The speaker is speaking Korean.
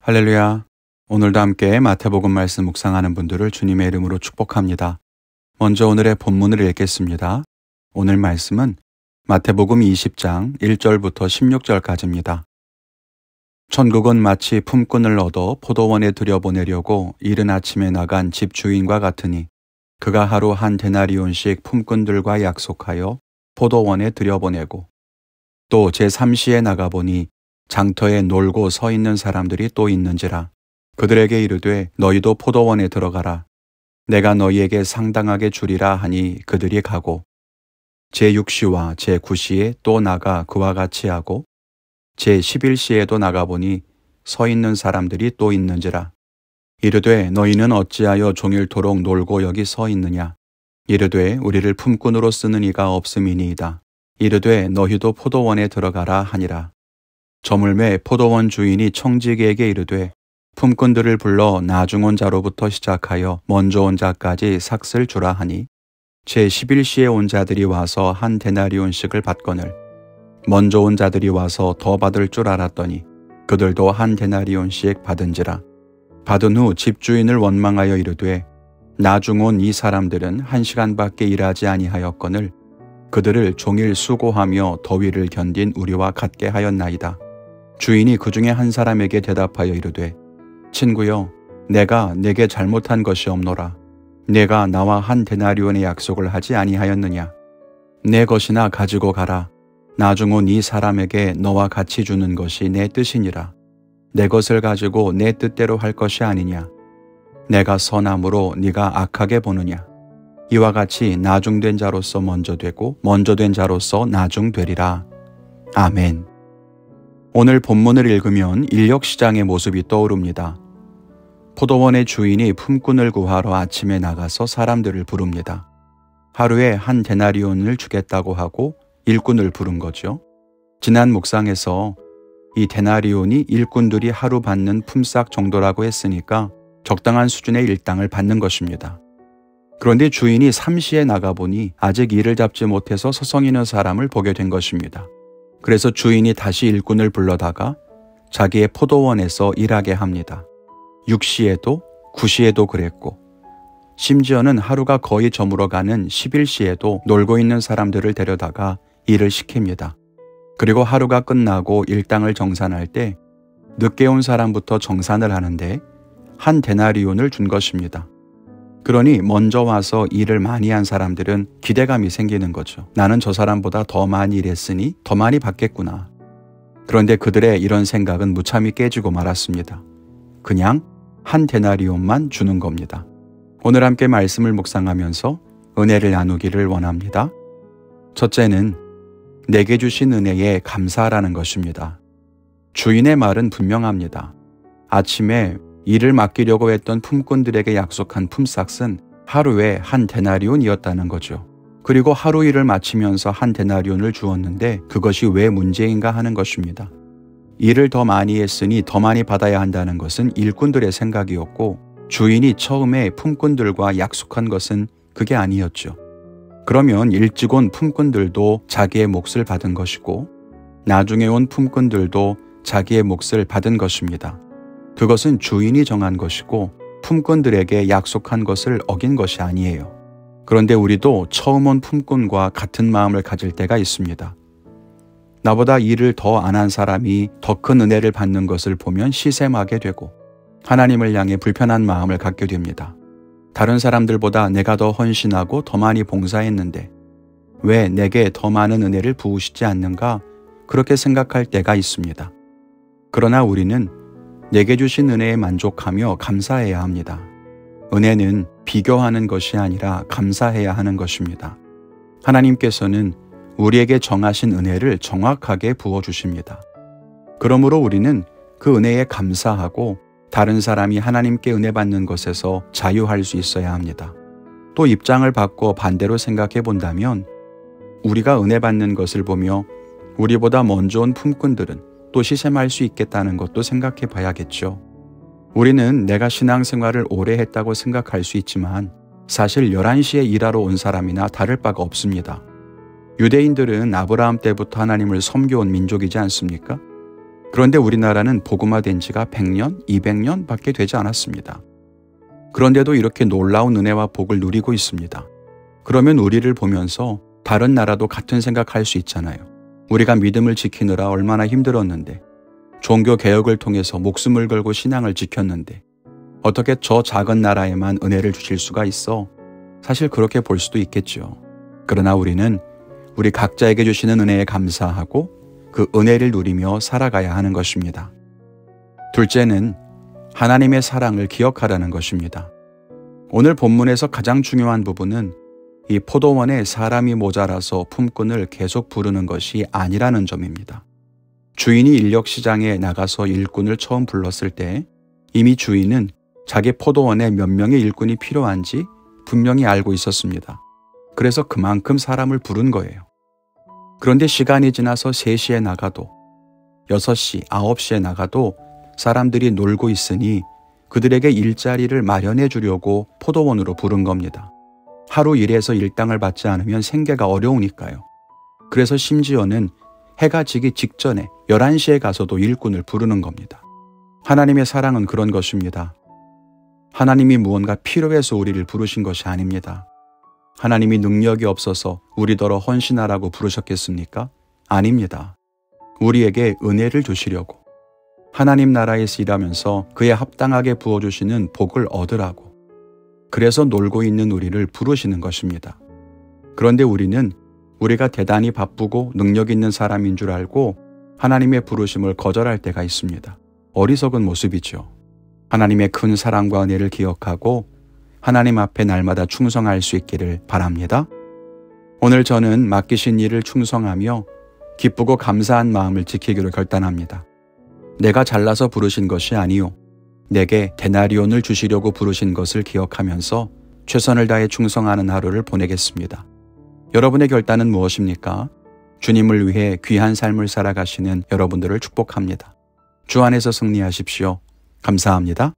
할렐루야. 오늘도 함께 마태복음 말씀 묵상하는 분들을 주님의 이름으로 축복합니다. 먼저 오늘의 본문을 읽겠습니다. 오늘 말씀은 마태복음 20장 1절부터 16절까지입니다. 천국은 마치 품꾼을 얻어 포도원에 들여보내려고 이른 아침에 나간 집주인과 같으니 그가 하루 한 데나리온씩 품꾼들과 약속하여 포도원에 들여보내고 또 제3시에 나가보니 장터에 놀고 서 있는 사람들이 또 있는지라 그들에게 이르되 너희도 포도원에 들어가라. 내가 너희에게 상당하게 주리라 하니 그들이 가고 제6시와 제9시에 또 나가 그와 같이 하고 제11시에도 나가보니 서 있는 사람들이 또 있는지라 이르되 너희는 어찌하여 종일토록 놀고 여기 서 있느냐. 이르되 우리를 품꾼으로 쓰는 이가 없음이니이다. 이르되 너희도 포도원에 들어가라 하니라. 저물매 포도원 주인이 청지기에게 이르되 품꾼들을 불러 나중 온 자로부터 시작하여 먼저 온 자까지 삭슬 주라 하니 제11시에 온 자들이 와서 한 데나리온씩을 받거늘 먼저 온 자들이 와서 더 받을 줄 알았더니 그들도 한 데나리온씩 받은지라. 받은 후 집주인을 원망하여 이르되 나중 온 이 사람들은 1시간밖에 일하지 아니하였거늘 그들을 종일 수고하며 더위를 견딘 우리와 같게 하였나이다. 주인이 그 중에 한 사람에게 대답하여 이르되 친구여 내가 내게 잘못한 것이 없노라. 내가 나와 한 데나리온의 약속을 하지 아니하였느냐. 내 것이나 가지고 가라. 나중 온 이 사람에게 너와 같이 주는 것이 내 뜻이니라. 내 것을 가지고 내 뜻대로 할 것이 아니냐. 내가 선함으로 네가 악하게 보느냐. 이와 같이 나중된 자로서 먼저 되고 먼저 된 자로서 나중되리라. 아멘. 오늘 본문을 읽으면 인력시장의 모습이 떠오릅니다. 포도원의 주인이 품꾼을 구하러 아침에 나가서 사람들을 부릅니다. 하루에 한 데나리온을 주겠다고 하고 일꾼을 부른 거죠. 지난 묵상에서 이 데나리온이 일꾼들이 하루 받는 품삯 정도라고 했으니까 적당한 수준의 일당을 받는 것입니다. 그런데 주인이 3시에 나가보니 아직 일을 잡지 못해서 서성이는 사람을 보게 된 것입니다. 그래서 주인이 다시 일꾼을 불러다가 자기의 포도원에서 일하게 합니다. 6시에도 9시에도 그랬고 심지어는 하루가 거의 저물어가는 11시에도 놀고 있는 사람들을 데려다가 일을 시킵니다. 그리고 하루가 끝나고 일당을 정산할 때 늦게 온 사람부터 정산을 하는데 한 데나리온을 준 것입니다. 그러니 먼저 와서 일을 많이 한 사람들은 기대감이 생기는 거죠. 나는 저 사람보다 더 많이 일했으니 더 많이 받겠구나. 그런데 그들의 이런 생각은 무참히 깨지고 말았습니다. 그냥 한 데나리온만 주는 겁니다. 오늘 함께 말씀을 묵상하면서 은혜를 나누기를 원합니다. 첫째는 내게 주신 은혜에 감사하라는 것입니다. 주인의 말은 분명합니다. 아침에 일을 맡기려고 했던 품꾼들에게 약속한 품삯은 하루에 한 데나리온이었다는 거죠. 그리고 하루 일을 마치면서 한 데나리온을 주었는데 그것이 왜 문제인가 하는 것입니다. 일을 더 많이 했으니 더 많이 받아야 한다는 것은 일꾼들의 생각이었고 주인이 처음에 품꾼들과 약속한 것은 그게 아니었죠. 그러면 일찍 온 품꾼들도 자기의 몫을 받은 것이고 나중에 온 품꾼들도 자기의 몫을 받은 것입니다. 그것은 주인이 정한 것이고 품꾼들에게 약속한 것을 어긴 것이 아니에요. 그런데 우리도 처음 온 품꾼과 같은 마음을 가질 때가 있습니다. 나보다 일을 더 안 한 사람이 더 큰 은혜를 받는 것을 보면 시샘하게 되고 하나님을 향해 불편한 마음을 갖게 됩니다. 다른 사람들보다 내가 더 헌신하고 더 많이 봉사했는데 왜 내게 더 많은 은혜를 부으시지 않는가 그렇게 생각할 때가 있습니다. 그러나 우리는 내게 주신 은혜에 만족하며 감사해야 합니다. 은혜는 비교하는 것이 아니라 감사해야 하는 것입니다. 하나님께서는 우리에게 정하신 은혜를 정확하게 부어주십니다. 그러므로 우리는 그 은혜에 감사하고 다른 사람이 하나님께 은혜 받는 것에서 자유할 수 있어야 합니다. 또 입장을 바꿔 반대로 생각해 본다면 우리가 은혜 받는 것을 보며 우리보다 먼저 온 품꾼들은 또 시샘할 수 있겠다는 것도 생각해 봐야겠죠. 우리는 내가 신앙생활을 오래 했다고 생각할 수 있지만 사실 11시에 일하러 온 사람이나 다를 바가 없습니다. 유대인들은 아브라함 때부터 하나님을 섬겨온 민족이지 않습니까? 그런데 우리나라는 복음화된 지가 100년, 200년 밖에 되지 않았습니다. 그런데도 이렇게 놀라운 은혜와 복을 누리고 있습니다. 그러면 우리를 보면서 다른 나라도 같은 생각할 수 있잖아요. 우리가 믿음을 지키느라 얼마나 힘들었는데, 종교 개혁을 통해서 목숨을 걸고 신앙을 지켰는데 어떻게 저 작은 나라에만 은혜를 주실 수가 있어? 사실 그렇게 볼 수도 있겠죠. 그러나 우리는 우리 각자에게 주시는 은혜에 감사하고 그 은혜를 누리며 살아가야 하는 것입니다. 둘째는 하나님의 사랑을 기억하라는 것입니다. 오늘 본문에서 가장 중요한 부분은 이 포도원에 사람이 모자라서 품꾼을 계속 부르는 것이 아니라는 점입니다. 주인이 인력시장에 나가서 일꾼을 처음 불렀을 때 이미 주인은 자기 포도원에 몇 명의 일꾼이 필요한지 분명히 알고 있었습니다. 그래서 그만큼 사람을 부른 거예요. 그런데 시간이 지나서 3시에 나가도 6시, 9시에 나가도 사람들이 놀고 있으니 그들에게 일자리를 마련해 주려고 포도원으로 부른 겁니다. 하루 일해서 일당을 받지 않으면 생계가 어려우니까요. 그래서 심지어는 해가 지기 직전에 11시에 가서도 일꾼을 부르는 겁니다. 하나님의 사랑은 그런 것입니다. 하나님이 무언가 필요해서 우리를 부르신 것이 아닙니다. 하나님이 능력이 없어서 우리더러 헌신하라고 부르셨겠습니까? 아닙니다. 우리에게 은혜를 주시려고, 하나님 나라에서 일하면서 그에 합당하게 부어주시는 복을 얻으라고, 그래서 놀고 있는 우리를 부르시는 것입니다. 그런데 우리는 우리가 대단히 바쁘고 능력 있는 사람인 줄 알고 하나님의 부르심을 거절할 때가 있습니다. 어리석은 모습이죠. 하나님의 큰 사랑과 은혜를 기억하고 하나님 앞에 날마다 충성할 수 있기를 바랍니다. 오늘 저는 맡기신 일을 충성하며 기쁘고 감사한 마음을 지키기로 결단합니다. 내가 잘나서 부르신 것이 아니요, 내게 데나리온을 주시려고 부르신 것을 기억하면서 최선을 다해 충성하는 하루를 보내겠습니다. 여러분의 결단은 무엇입니까? 주님을 위해 귀한 삶을 살아가시는 여러분들을 축복합니다. 주 안에서 승리하십시오. 감사합니다.